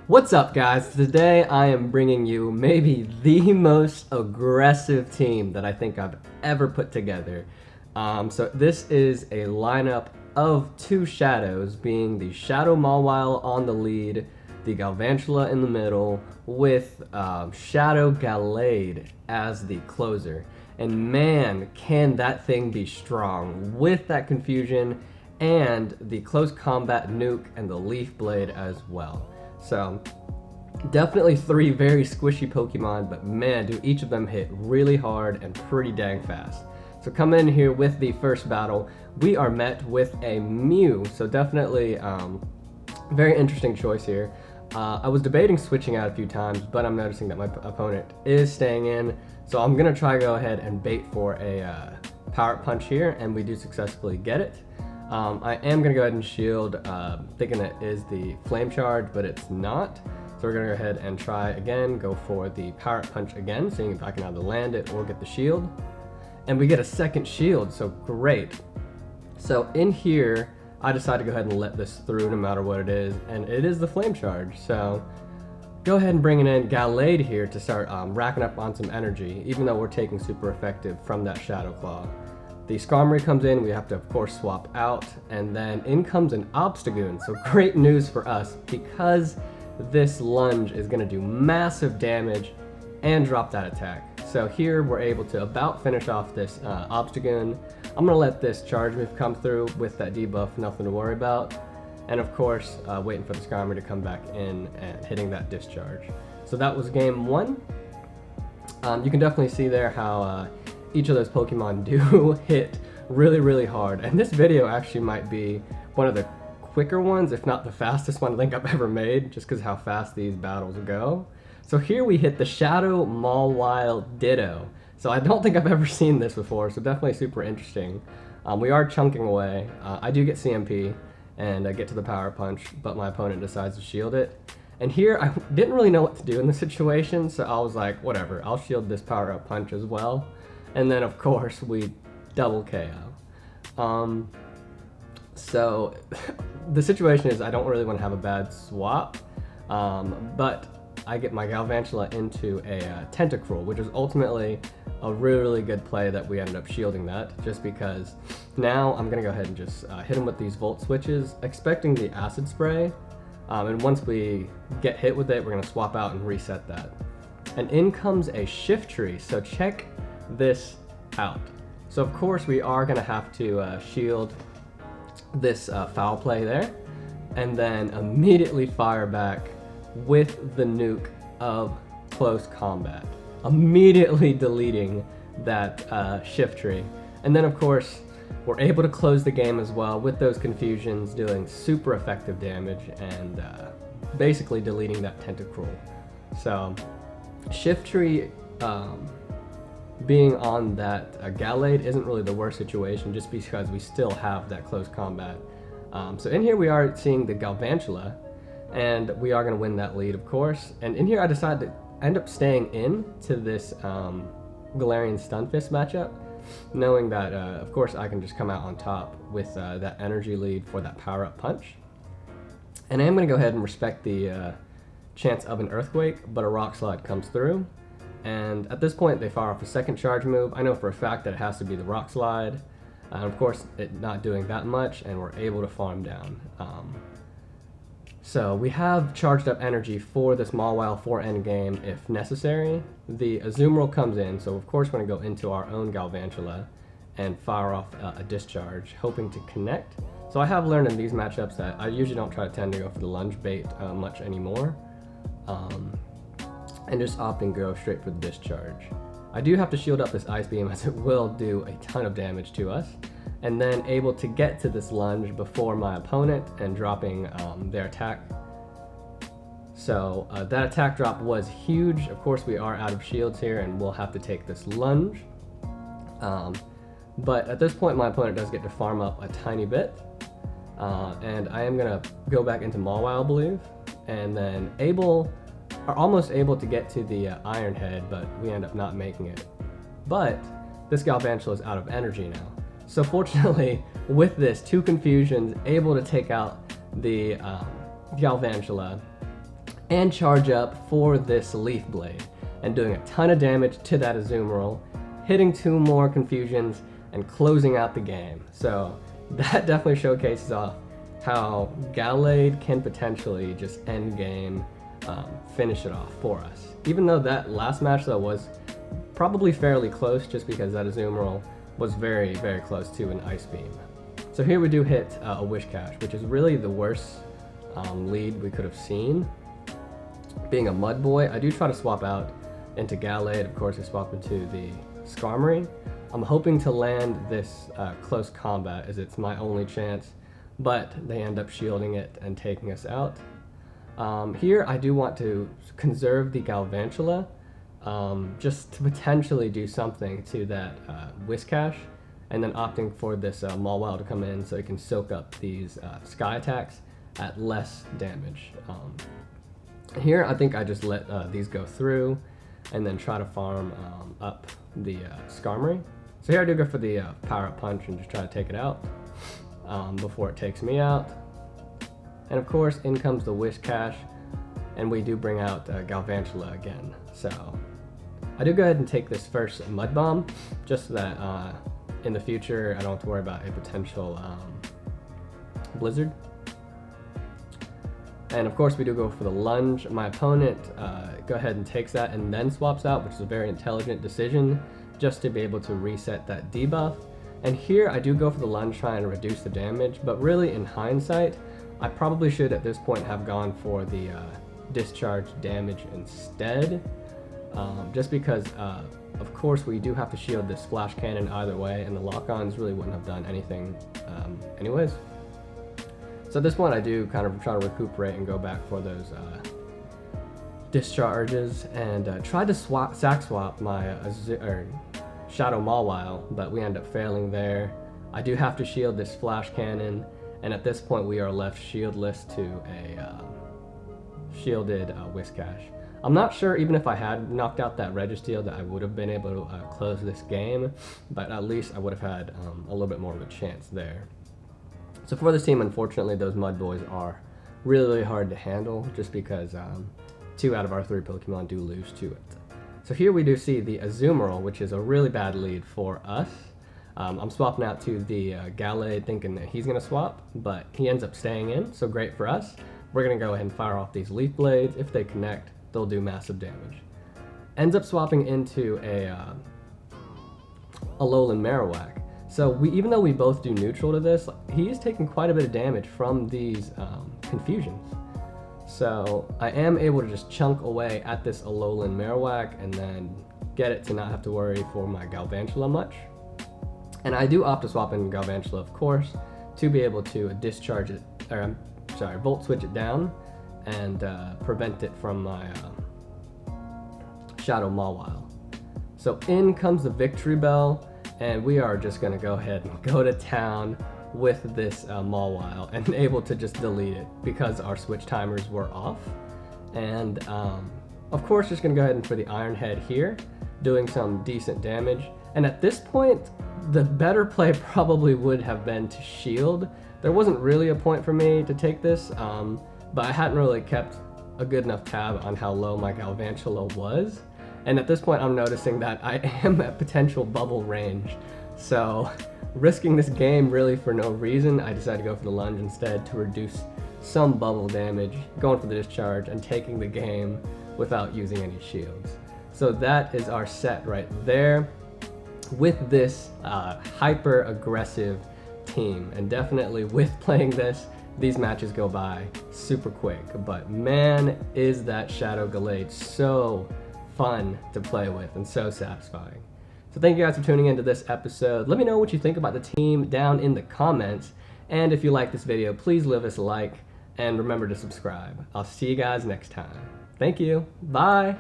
What's up, guys? Today I am bringing you maybe the most aggressive team that I think I've ever put together. So this is a lineup of two shadows, being the Shadow Mawile on the lead, the Galvantula in the middle, with Shadow Gallade as the closer. And man, can that thing be strong with that confusion and the close combat nuke and the leaf blade as well. So definitely three very squishy Pokemon, but man, do each of them hit really hard and pretty dang fast. So coming in here with the first battle, we are met with a Mew. So definitely very interesting choice here. I was debating switching out a few times, but I'm noticing that my opponent is staying in. So I'm gonna try to go ahead and bait for a Power Punch here, and we do successfully get it. I am going to go ahead and shield, thinking it is the Flame Charge, but it's not. So we're going to go ahead and try again, go for the Power Punch again, seeing if I can either land it or get the shield. And we get a second shield, so great. So in here, I decided to go ahead and let this through no matter what it is, and it is the Flame Charge. So go ahead and bring in Gallade here to start racking up on some energy, even though we're taking super effective from that Shadow Claw. The Skarmory comes in, we have to of course swap out, and then in comes an Obstagoon. So great news for us, because this lunge is going to do massive damage and drop that attack. So here we're able to about finish off this Obstagoon. I'm going to let this charge move come through with that debuff, nothing to worry about. And of course, waiting for the Skarmory to come back in and hitting that discharge. So that was game one. You can definitely see there how each of those Pokemon do hit really hard, and this video actually might be one of the quicker ones, if not the fastest one I think I've ever made, just because how fast these battles go. So here we hit the Shadow Mawile Ditto. So I don't think I've ever seen this before, so definitely super interesting. We are chunking away. I do get CMP and I get to the Power Punch, but my opponent decides to shield it. And here I didn't really know what to do in the situation, so I was like, whatever, I'll shield this Power Up Punch as well. And then of course we double KO. So the situation is I don't really want to have a bad swap, but I get my Galvantula into a Tentacruel, which is ultimately a really good play that we ended up shielding that, just because now I'm going to go ahead and just hit him with these Volt Switches, expecting the Acid Spray, and once we get hit with it, we're going to swap out and reset that. And in comes a Shift Tree, so check this out. So of course we are going to have to shield this foul play there, and then immediately fire back with the nuke of close combat, immediately deleting that Shift Tree. And then of course we're able to close the game as well with those confusions, doing super effective damage and basically deleting that Tentacruel. So Shift Tree being on that Gallade isn't really the worst situation, just because we still have that close combat. So in here we are seeing the Galvantula, and we are going to win that lead, of course. And in here I decided to end up staying in to this Galarian Stunfisk matchup, knowing that of course I can just come out on top with that energy lead for that Power Up Punch. And I am going to go ahead and respect the chance of an Earthquake, but a Rock Slide comes through. And at this point they fire off a second charge move. I know for a fact that it has to be the Rock Slide, and of course it not doing that much, and we're able to farm down. So we have charged up energy for this Mawile for endgame if necessary. The Azumarill comes in, so of course we're going to go into our own Galvantula and fire off a discharge, hoping to connect. So I have learned in these matchups that I usually don't tend to go for the lunge bait much anymore. And just opting to go straight for the discharge. I do have to shield up this Ice Beam, as it will do a ton of damage to us, and then able to get to this lunge before my opponent and dropping their attack. So that attack drop was huge. Of course we are out of shields here and we'll have to take this lunge. But at this point my opponent does get to farm up a tiny bit, and I am going to go back into Mawile, I believe, and then are almost able to get to the Iron Head, but we end up not making it. But this Galvantula is out of energy now. So fortunately, with this, two confusions, able to take out the Galvantula, and charge up for this Leaf Blade, and doing a ton of damage to that Azumarill, hitting 2 more confusions, and closing out the game. So that definitely showcases off how Gallade can potentially just end game, finish it off for us. Even though that last match though was probably fairly close, just because that Azumarill was very, very close to an Ice Beam. So here we do hit a Whiscash, which is really the worst lead we could have seen. Being a Mud Boy, I do try to swap out into Gallade. Of course, I swap into the Skarmory. I'm hoping to land this close combat, as it's my only chance, but they end up shielding it and taking us out. Here, I do want to conserve the Galvantula, just to potentially do something to that Whiscash, and then opting for this Mawile to come in so it can soak up these Sky attacks at less damage. Here, I think I just let these go through, and then try to farm up the Skarmory. So here I do go for the Power Up Punch and just try to take it out before it takes me out. And of course, in comes the Whiscash, and we do bring out Galvantula again. So I do go ahead and take this first Mud Bomb, just so that in the future I don't have to worry about a potential Blizzard. And of course we do go for the Lunge. My opponent go ahead and takes that and then swaps out, which is a very intelligent decision, just to be able to reset that debuff. And here I do go for the Lunge, trying to reduce the damage, but really in hindsight, I probably should at this point have gone for the discharge damage instead, just because of course we do have to shield this Splash Cannon either way, and the lock-ons really wouldn't have done anything anyways. So at this point I do kind of try to recuperate and go back for those discharges, and try to sack swap my Shadow Mawile, but we end up failing there. I do have to shield this Flash Cannon, and at this point we are left shieldless to a shielded Whiscash. I'm not sure even if I had knocked out that Registeel that I would have been able to close this game, but at least I would have had a little bit more of a chance there. So for this team, unfortunately, those Mud Boys are really, really hard to handle, just because 2 out of our 3 Pokemon do lose to it. So here we do see the Azumarill, which is a really bad lead for us. I'm swapping out to the Gallade, thinking that he's going to swap, but he ends up staying in, so great for us. We're going to go ahead and fire off these Leaf Blades. If they connect, they'll do massive damage. Ends up swapping into a Alolan Marowak. So even though we both do neutral to this, he is taking quite a bit of damage from these confusions. So I am able to just chunk away at this Alolan Marowak and then get it to not have to worry for my Galvantula much. And I do opt to swap in Galvantula, of course, to be able to discharge it, or Volt Switch it down and prevent it from my Shadow Mawile. So in comes the Victory Bell, and we are just going to go ahead and go to town with this Mawile and able to just delete it because our switch timers were off. And of course just going to go ahead and for the Iron Head here, doing some decent damage. And at this point, the better play probably would have been to shield. There wasn't really a point for me to take this, but I hadn't really kept a good enough tab on how low my Galvantula was. And at this point, I'm noticing that I am at potential bubble range. So risking this game really for no reason, I decided to go for the Lunge instead to reduce some bubble damage, going for the discharge and taking the game without using any shields. So that is our set right there with this hyper aggressive team. And definitely with playing this, these matches go by super quick, but man, is that Shadow Gallade so fun to play with and so satisfying. So thank you guys for tuning into this episode. Let me know what you think about the team down in the comments, and if you like this video, please leave us a like and remember to subscribe. I'll see you guys next time. Thank you. Bye.